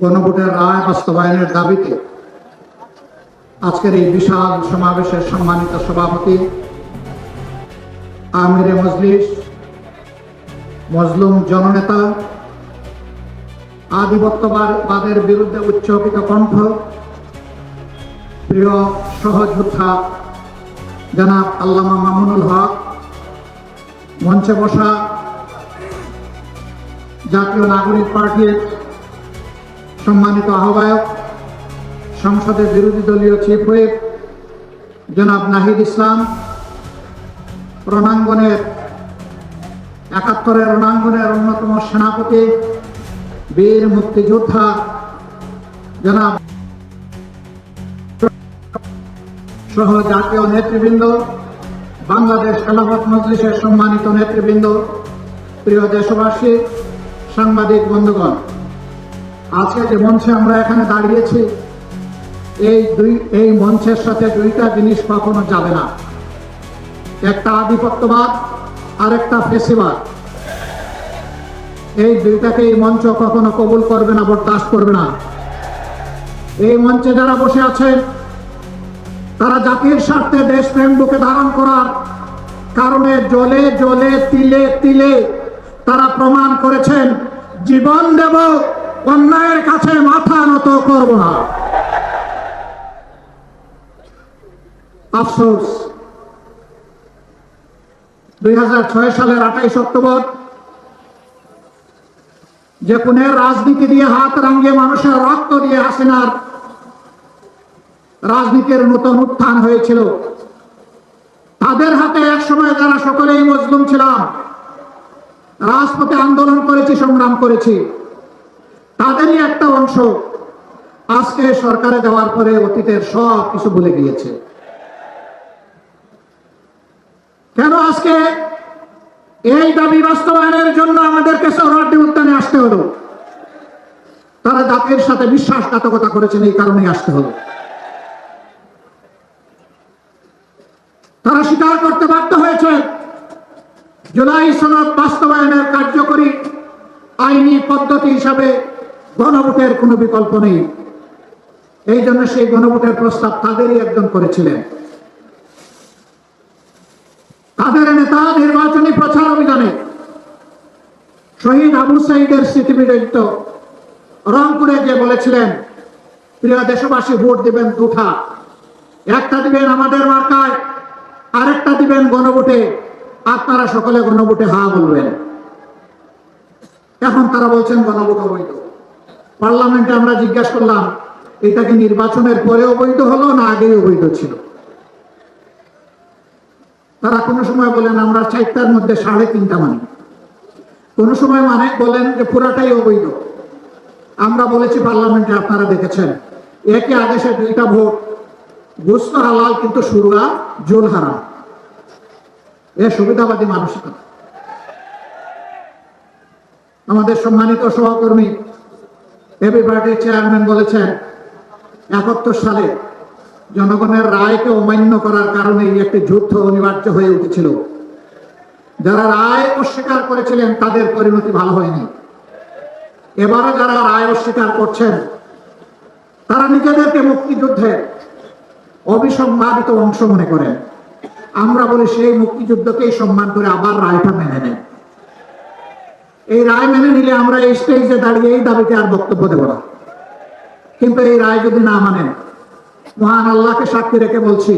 গণভোটের রায় বাস্তবায়নের দাবিতে আজকের এই বিশাল সমাবেশের সম্মানিত সভাপতি, আমিরে মজলিস, মজলুম জননেতা, আধিপত্যবাদের বিরুদ্ধে উচ্চকিত কণ্ঠ, প্রিয় সহযোদ্ধা জনাব আল্লামা মামুনুল হক, মঞ্চে বসা জাতীয় নাগরিক পার্টির সম্মানিত আহ্বায়ক, সংসদের বিরোধী দলীয় চিফ হুইপ জনাব নাহিদ ইসলাম, রণাঙ্গনের ৭১-এর রণাঙ্গনের অন্যতম সেনাপতি, বীর মুক্তিযোদ্ধা জনাব সহ জাতীয় নেতৃবৃন্দ, বাংলাদেশ খেলাফত মজলিসের সম্মানিত নেতৃবৃন্দ, প্রিয় দেশবাসী, সাংবাদিক বন্ধুগণ, আজকে যে মঞ্চে আমরা এখানে দাঁড়িয়েছি, এই মঞ্চের সাথে দুইটা জিনিস কখনো যাবে না। একটা আধিপত্যবাদ আর একটা ফেসিবাদ। এই দুইটাকে এই মঞ্চ কখনো কবুল করবে না, বরদাস্ত করবে না। এই মঞ্চে যারা বসে আছেন তারা জাতির স্বার্থে দেশপ্রেম বুকে ধারণ করার কারণে জ্বলে জ্বলে তিলে তিলে তারা প্রমাণ করেছেন, জীবন দেব, অন্যায়ের কাছে মাথা নত করব না। আফসোস, ২০০৬ সালের ২৮ অক্টোবর যে খুনের রাজনীতি দিয়ে হাত রাঙিয়ে মানুষের রক্ত দিয়ে হাসিনার রাজনীতির নতুন উত্থান হয়েছিল, তাদের হাতে একসময় যারা সকলেই মজলুম ছিলাম, রাজপথে আন্দোলন করেছি, সংগ্রাম করেছি, তাদেরই একটা অংশ আজকে সরকারে যাওয়ার পরে অতীতের সব কিছু ভুলে গিয়েছে। কেন আজকে এই দাবি বাস্তবায়নের জন্য আমাদেরকে সোহরাওয়ার্দী উদ্যানে আসতে হলো? তারা জাতির সাথে বিশ্বাসঘাতকতা করেছেন, এই কারণেই আসতে হলো। তারা স্বীকার করতে বাধ্য হয়েছে জুলাই সনদ বাস্তবায়নের কার্যকরী আইনি পদ্ধতি হিসাবে গণভোটের কোনো বিকল্প নেই। এই জন্য সেই গণভোটের প্রস্তাব তাদেরই একজন করেছিলেন। তাদের নেতা নির্বাচনী প্রচার অভিযানে শহীদ আবু সাঈদের স্মৃতিবিজড়িত রংপুরে গিয়ে বলেছিলেন, প্রিয় দেশবাসী, ভোট দিবেন দুটা, একটা দিবেন আমাদের মার্কায়, আরেকটা দিবেন গণভোটে, আপনারা সকলে গণভোটে হা বলবেন। এখন তারা বলছেন গণভোট অবৈধ। পার্লামেন্টে আমরা জিজ্ঞাসা করলাম, এটা কি নির্বাচনের পরে অবৈধ হলো না আগেই অবৈধ ছিল? তারা কোনো সময় বলেন আমরা ৪টার মধ্যে ৩.৫টা মানি, কোনো সময় বলেন যে পুরাটাই অবৈধ। আমরা বলেছি পার্লামেন্টে, আপনারা দেখেছেন, একই আদেশে দুইটা ভোট, গোস্ত হালাল কিন্তু শুরুয়া জোল হারাম। এ সুবিধাবাদী মানসিকতা। আমাদের সম্মানিত সহকর্মী এবি পার্টির চেয়ারম্যান বলেছেন, ৭১ সালে জনগণের রায়কে অমান্য করার কারণে একটি যুদ্ধ অনিবার্য হয়ে উঠেছিল। যারা রায় অস্বীকার করেছিলেন তাদের পরিণতি ভালো হয়নি। এবারে যারা রায় অস্বীকার করছেন তারা নিজেদেরকে মুক্তিযুদ্ধের অবিসংবাদিত অংশ মনে করেন। আমরা বলি সেই মুক্তিযুদ্ধকেই সম্মান করে আবার রায়টা মেনে নেন। এই রায় মেনে নিলে আমরা এই স্টেজে দাঁড়িয়ে এই দাবিতে আর বক্তব্য দেব না। কিন্তু এই রায় যদি না মানেন, মহান আল্লাহকে সাক্ষী রেখে বলছি,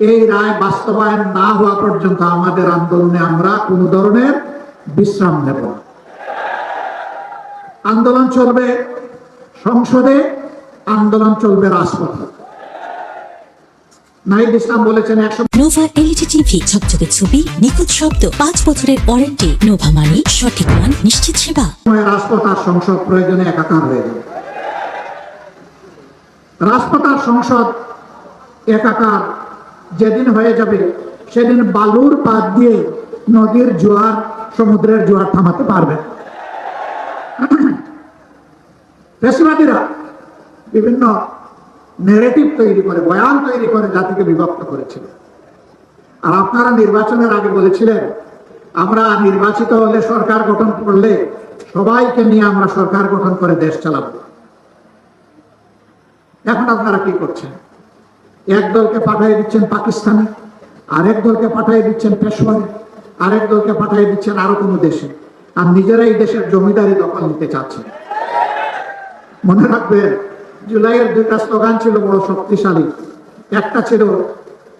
এই রায় বাস্তবায়ন না হওয়া পর্যন্ত আমাদের আন্দোলনে আমরা কোন ধরনের বিশ্রাম নেব না। আন্দোলন চলবে সংসদে, আন্দোলন চলবে রাজপথে। নাহিদ ইসলাম বলেছেন, নোভা এলইডি টিভি, ঝকঝকে ছবি, নিখুঁত শব্দ, ৫ বছরের ওয়ারেন্টি। নোভা মানি সঠিক মান, নিশ্চিত সেবা। রাজপথ আর সংসদ প্রয়োজনে একাকার হয়ে যাবে। রাজপথ আর সংসদ একাকার যেদিন হয়ে যাবে, সেদিন বালুর পাত দিয়ে নদীর জোয়ার, সমুদ্রের জোয়ার থামাতে পারবে। ফ্যাসিবাদীরা বিভিন্ন নেগেটিভ তৈরি করে, বয়ান তৈরি করে জাতিকে বিভক্ত করেছিল। আর আপনারা নির্বাচনের আগে বলেছিলেন, আমরা নির্বাচিত হলে, সরকার গঠন করলে সবাইকে নিয়ে আমরা সরকার গঠন করে দেশ চালাবো। এখন আপনারা কি করছেন? এক দলকে পাঠিয়ে দিচ্ছেন পাকিস্তানে, আরেক দলকে পাঠিয়ে দিচ্ছেন পেশোয়ারে, আরেক দলকে পাঠিয়ে দিচ্ছেন আরো কোনো দেশে, আর নিজেরাই দেশের জমিদারি দখল নিতে চাচ্ছেন। মনে রাখবেন, জুলাইয়ের দুইটা স্লোগান ছিল বড় শক্তিশালী। একটা ছিল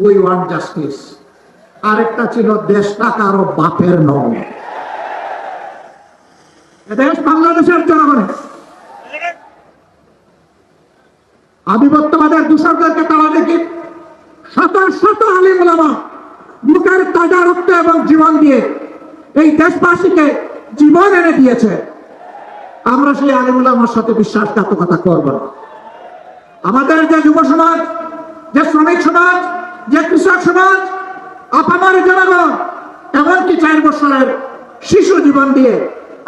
উই ওয়ান্ট জাস্টিস, আরেকটা ছিল দেশটা কারো বাপের নয়, দেশ বাংলাদেশের জনগণের। আধিপত্যবাদের দূষকদেরকে তারা দেখি শত শত আলিম ওলামা বুকের তাজা রক্ত এবং জীবন দিয়ে এই দেশবাসীকে জীবন এনে দিয়েছে। আমরা সেই আলিম ওলামার সাথে বিশ্বাসঘাতকতা করব না। আমাদের যে যুব সমাজ, যে শ্রমিক সমাজ, যে কৃষক সমাজ, আপামার জনগণ, এমনকি 4 বছরের শিশু জীবন দিয়ে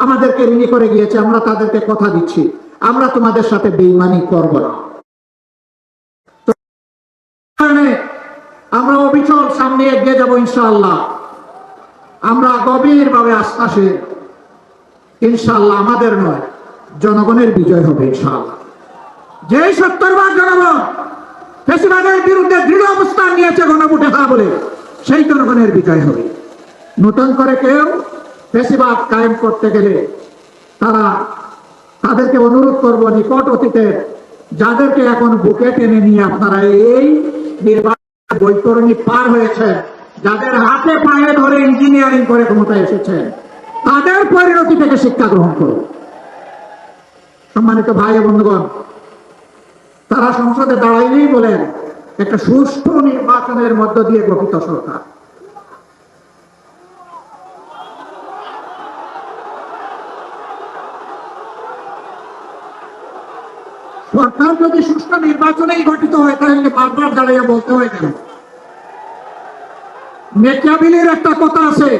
আমাদেরকে ঋণী করে গিয়েছে, আমরা তাদেরকে কথা দিচ্ছি, আমরা তোমাদের সাথে বেঈমানি করব না। আমরা অবিচল সামনে এগিয়ে যাব ইনশাআল্লাহ। আমরা গভীরভাবে আশ্বাসে ইনশাআল্লাহ আমাদের নয়, জনগণের বিজয় হবে ইনশাআল্লাহ। যে 70 জনগণ ফ্যাসিবাদের বিরুদ্ধে দৃঢ় অবস্থান নিয়েছে গণভোটে হ্যাঁ বলে, সেই জনগণের বিজয় হবে। নতুন করে কেউ ফ্যাসিবাদ কায়েম করতে গেলে তাদেরকে অনুরোধ করব, নিকট অতীতে যাদেরকে এখন বুকে টেনে নিয়ে আপনারা এই নির্বাচন বৈতরণী পার হয়েছে, যাদের হাতে পায়ে ধরে ইঞ্জিনিয়ারিং করে ক্ষমতায় এসেছেন, তাদের পরিণতি থেকে শিক্ষা গ্রহণ করুন। সম্মানিত ভাই বন্ধুগণ, তারা সংসদে দাঁড়াইলেই বলেন একটা সুষ্ঠু নির্বাচনের মধ্য দিয়ে গঠিত সরকার। সরকার যদি সুষ্ঠু নির্বাচনেই গঠিত হয়, তাহলে বারবার দাঁড়িয়ে বলতে হয় কেন? মেকিয়াভেলির একটা কথা আছে,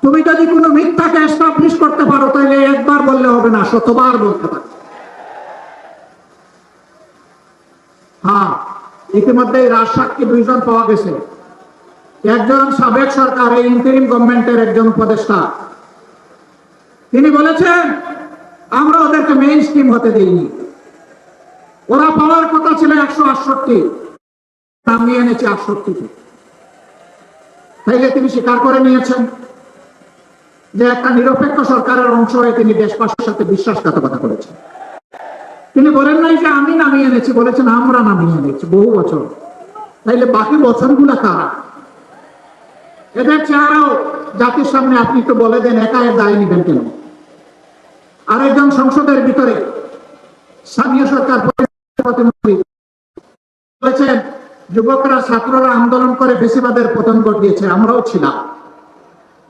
তুমি যদি কোনো মিথ্যাকে এস্টাবলিশ করতে পারো, তাহলে একবার বললে হবে না, 100বার বলতে পারো। হ্যাঁ, ইতিমধ্যে রাজসাক্ষী 2 জন পাওয়া গেছে। একজন সাবেক সরকার, এই ইন্টারিম গভর্নমেন্টের একজন উপদেষ্টা, তিনি বলেছেন আমরা ওদেরকে মেইন স্ট্রিম হতে দিইনি, ওরা পাওয়ার কথা ছিল 168, নামিয়ে এনেছে 68। তাইলে তিনি স্বীকার করে নিয়েছেন যে একটা নিরপেক্ষ সরকারের অংশ হয়ে তিনি দেশবাসীর সাথে বিশ্বাসঘাতকতা করেছেন। তিনি বলেন নাই যে আমি নামিয়ে এনেছি, বলেছেন আমরা নামিয়ে এনেছি বহু বছর। তাইলে বাকি বছরগুলা কারা? এদের চেহারাও জাতির সামনে আপনি তো বলে দেন, একা এর দায় নিবেন কেন? আরেকজন সংসদের ভিতরে স্থানীয় সরকার প্রতিমন্ত্রী বলেছেন যুবকরা ছাত্ররা আন্দোলন করে ফ্যাসিবাদের পতন ঘটিয়েছে, আমরাও ছিলাম।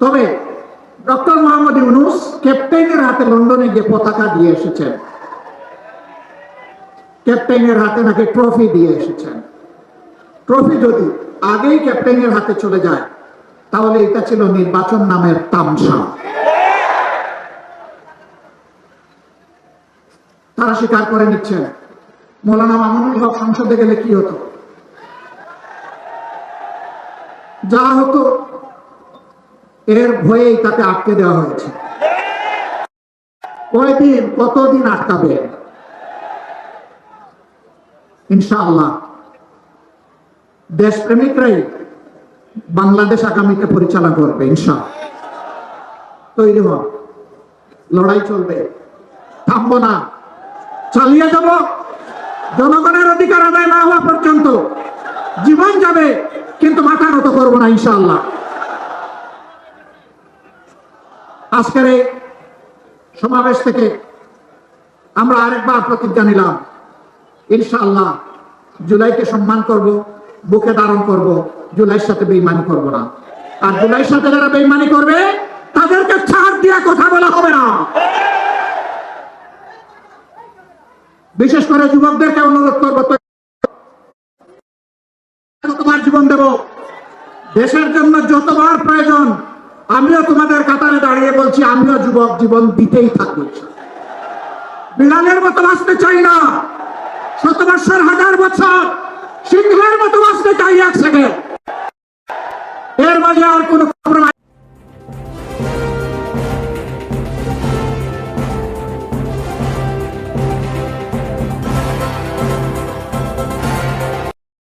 তবে ডক্টর মোহাম্মদ ইউনূস ক্যাপ্টেনের হাতে লন্ডনে গিয়ে পতাকা দিয়ে এসেছেন, ক্যাপ্টেনের হাতে নাকি ট্রফি দিয়ে এসেছেন। ট্রফি যদি আগেই ক্যাপ্টেনের হাতে চলে যায়, তাহলে এটা ছিল নির্বাচন নামের তামসা। তারা স্বীকার করে নিচ্ছেন মৌলানা মামুনুল হক সংসদে গেলে কি হতো? যা হতো এর ভয়েই তাকে আটকে দেওয়া হয়েছে। কয়দিন, কতদিন আটকাবে? ইনশাআল্লাহ দেশপ্রেমিকরাই বাংলাদেশ আগামীতে পরিচালনা করবে ইনশাআল্লাহ। তৈরি হন, লড়াই চলবে, থামবো না, চালিয়ে যাব। জনগণের অধিকার আদায় না হওয়া পর্যন্ত জীবন যাবে, কিন্তু মাথা নত করবো না ইনশাআল্লাহ। আজকের এই সমাবেশ থেকে আমরা আরেকবার প্রতিজ্ঞা নিলাম, ইনশাআল্লাহ জুলাইকে সম্মান করব, বুকে ধারণ করব, জুলাইয়ের সাথে বেঈমানি করব না। আর জুলাইয়ের সাথে যারা বেঈমানি করবে তাদেরকে ছাড় দিয়া কথা বলা হবে না। বিশেষ করে যুবকদেরকে অনুরোধ করবো, তোমার জীবন দেব দেশের জন্য যতবার প্রয়োজন। আমিও তোমাদের কাতারে দাঁড়িয়ে বলছি, আমিও যুবক, জীবন দিতেই থাকবো। বিড়ালের মতো বাঁচতে চাই না, 100 বছর, 1000 বছর, সিংহের মতো বাঁচতে চাই 1 সেকেন্ড। এর মাঝে আর কোনো